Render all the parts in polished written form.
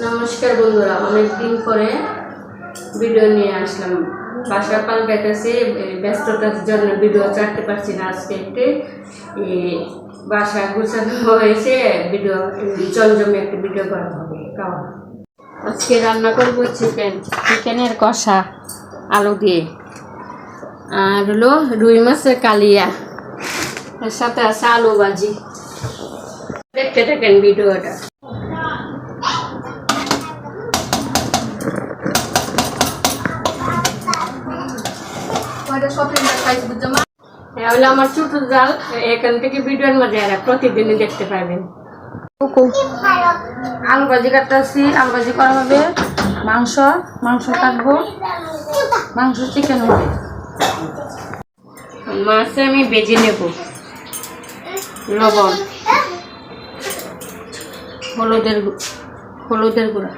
নমস্কার বন্ধুরা, অনেকদিন পরে ভিডিও নিয়ে আসলাম। বাসা পাল্টাইতেছি, ব্যস্ততার জন্য ভিডিও ছাড়তে পারছি না। আজকে একটু বাসা গুছানো হয়েছে, ভিডিও জমজমে একটা ভিডিও করা হবে। আজকে রান্না করবো চিকেনের কষা আলু দিয়ে, আর হলো রুই মাছের কালিয়া, এর সাথে আছে আলু ভাজি। দেখতে থাকেন ভিডিওটা। আমার ছোট জাল, এখান থেকে ভিডিওর মাঝে প্রতিদিনই দেখতে পাবেন। আলু ভাজি কাটতেছি, আলু ভাজি করা হবে। মাংস কাটবো, মাংস চিকেন হবে। মাছ আমি ভেজে নেব। লবণ, হলুদের গুঁড়া,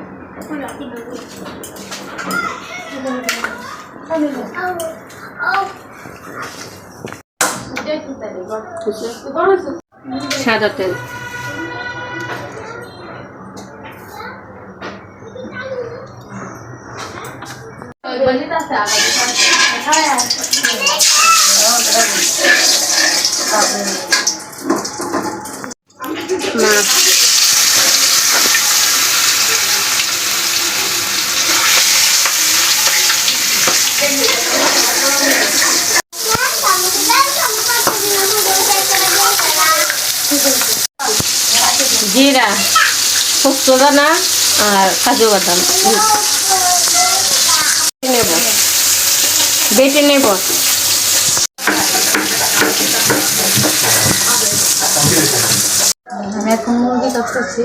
সাদা তেল, মাছ, জিরা, পোস্ত দানা আর কাজু বাদাম নেব, বেটে নেব। আমি এখন মুরগি কাটতেছি।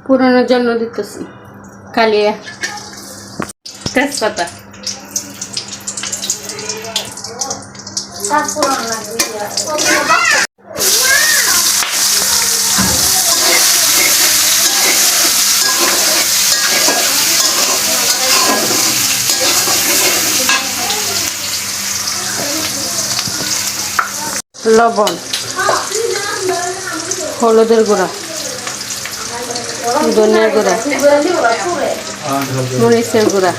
পুরানোর জন্য দিতেছি কালিয়া, তেজপাতা, লবণ, হলুদের গুঁড়া, ধনিয়ার গুঁড়া, মরিচের গুঁড়া,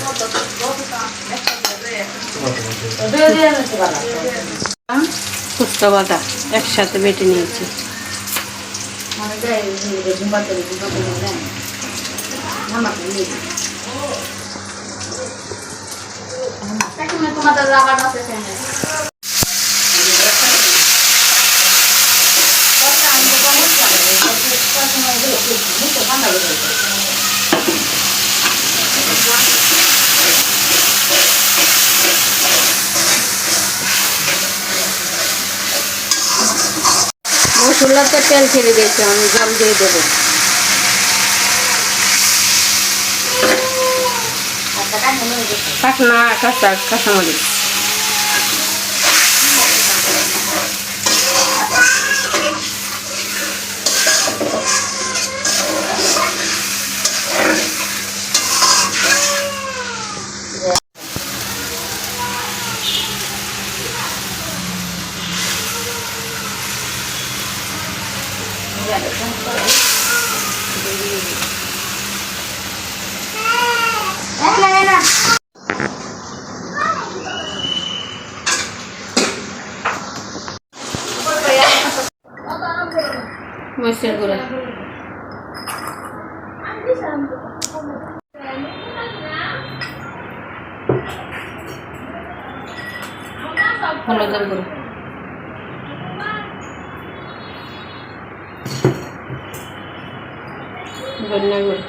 শুকনো বাটা একসাথে বেটে নিয়েছি। মশলাতে তেল ছেড়ে দিয়েছে, আমি জল দিয়ে দেবো। পাকনা কাঁচামরিচ, মরিচের গুঁড়া, হলুদের গুঁড়া, ধনিয়া গুঁড়া,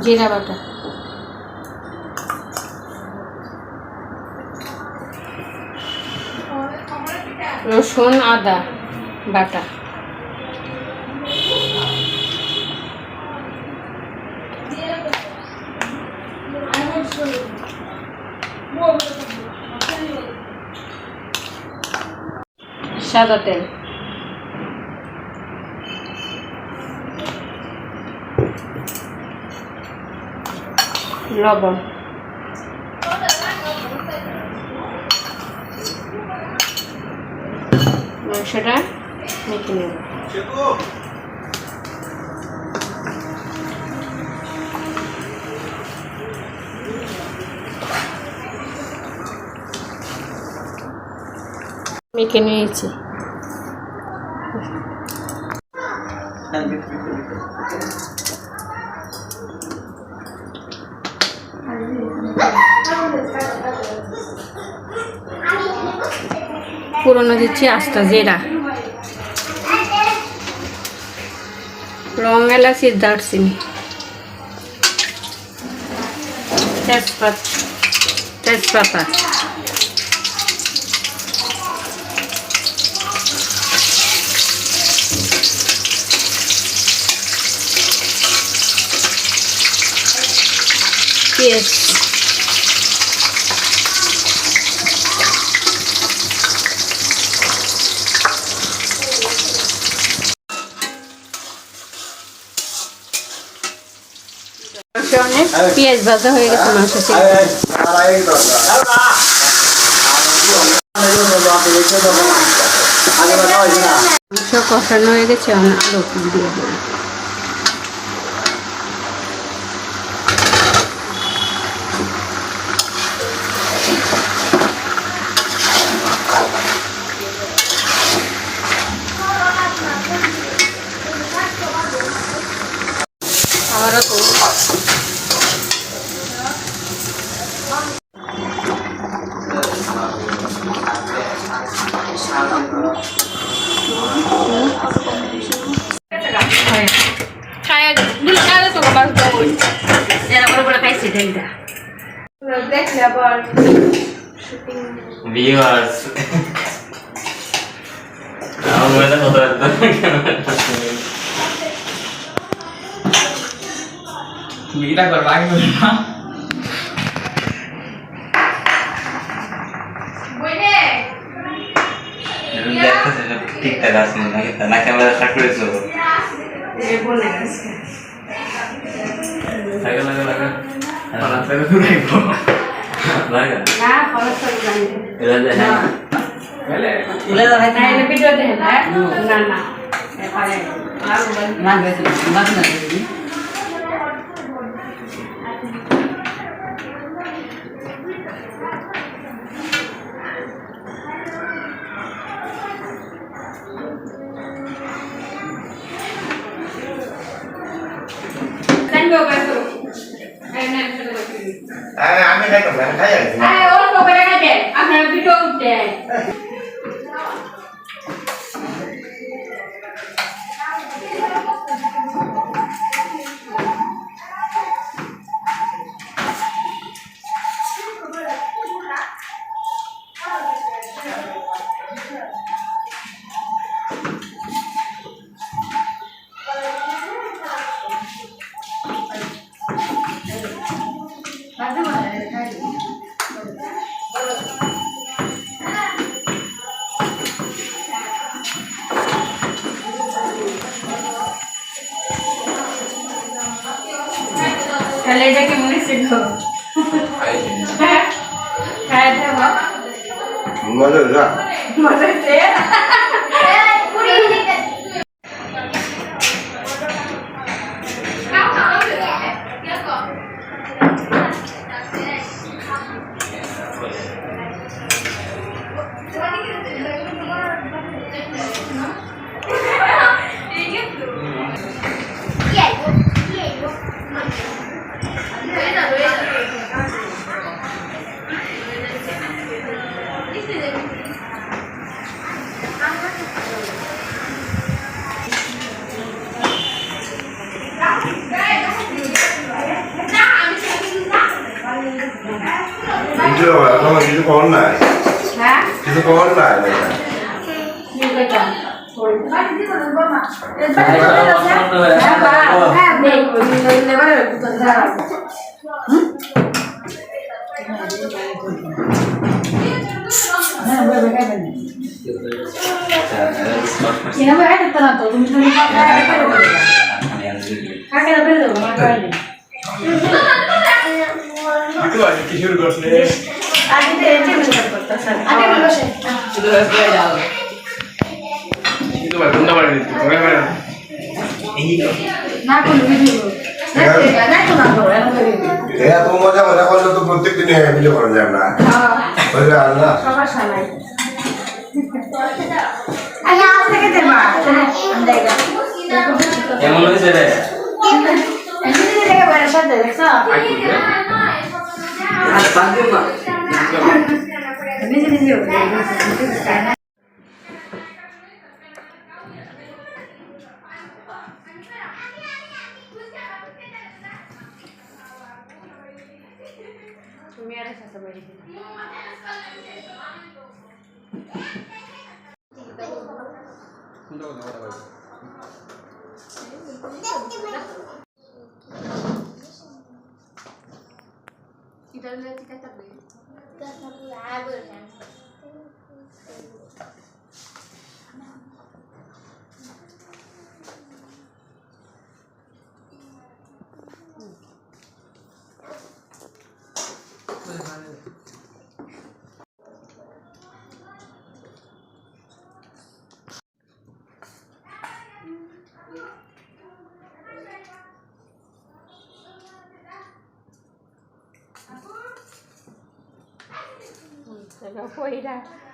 জিরা বাটা, রসুন আদা বাটা, সাদা তেল, লবণ, মাংসটা মেখে নেব। মেখে নিয়েছি। পুরনো দিচ্ছি আস্তা জিরা, লং, এলাচি, দারচিনি, তেজপাতা, পেঁয়াজ, অনেক পেঁয়াজ ভাজা হয়ে গেছে, মাংস কষানো হয়ে গেছে, আলু দিয়ে দেবো। আবারও তো বিটা করবা আগে না ঠিকঠাক আছে না ক্যামেরা স্টার্ট করেছো লাগে লাগে লাগে পালা থেকে ঘুরাইবো লাগে না ফলো করে এলা দে হ্যাঁ এলা দে ভাই তাহলে ভিডিও দেখে না না পারে আর না গেছে বাদ না দিবি আমি খাই তো আমি খাই আছি ওর কবে খাবে আপনারা ভিডিও উঠতে তাহলে এটাকে মনে শিখো হ্যাঁ হ্যাঁ দেবো মজা যা মজা সে কিছু কর নাই হ্যাঁ কিছু কর নাই এভাবে আইতে না তো তুমি তুমি কাকে বের দেবো আমার কাছে itu aja kisur gosle আগে তো এটি মেকআপ করতেছে আগে বসে itu rasanya jauh itu baru bunda baru itu bagaimana ini kok না করলে ভিডিও না তো না করো এরকম করে এত মজা মজা করলে তো প্রত্যেক দিন ভিডিও করা যায় না বুঝলে আল্লাহ সবার সামনে আচ্ছা আজ থেকে দেবা আমরা yang mau sih deh ini থেকে বাইরে সাথে দেখছো apa tuh pak নিজে নিজে তুমি আর সাথে বলি Kita lihat kita tapi. Kita satu ada kan. Saya kau dah.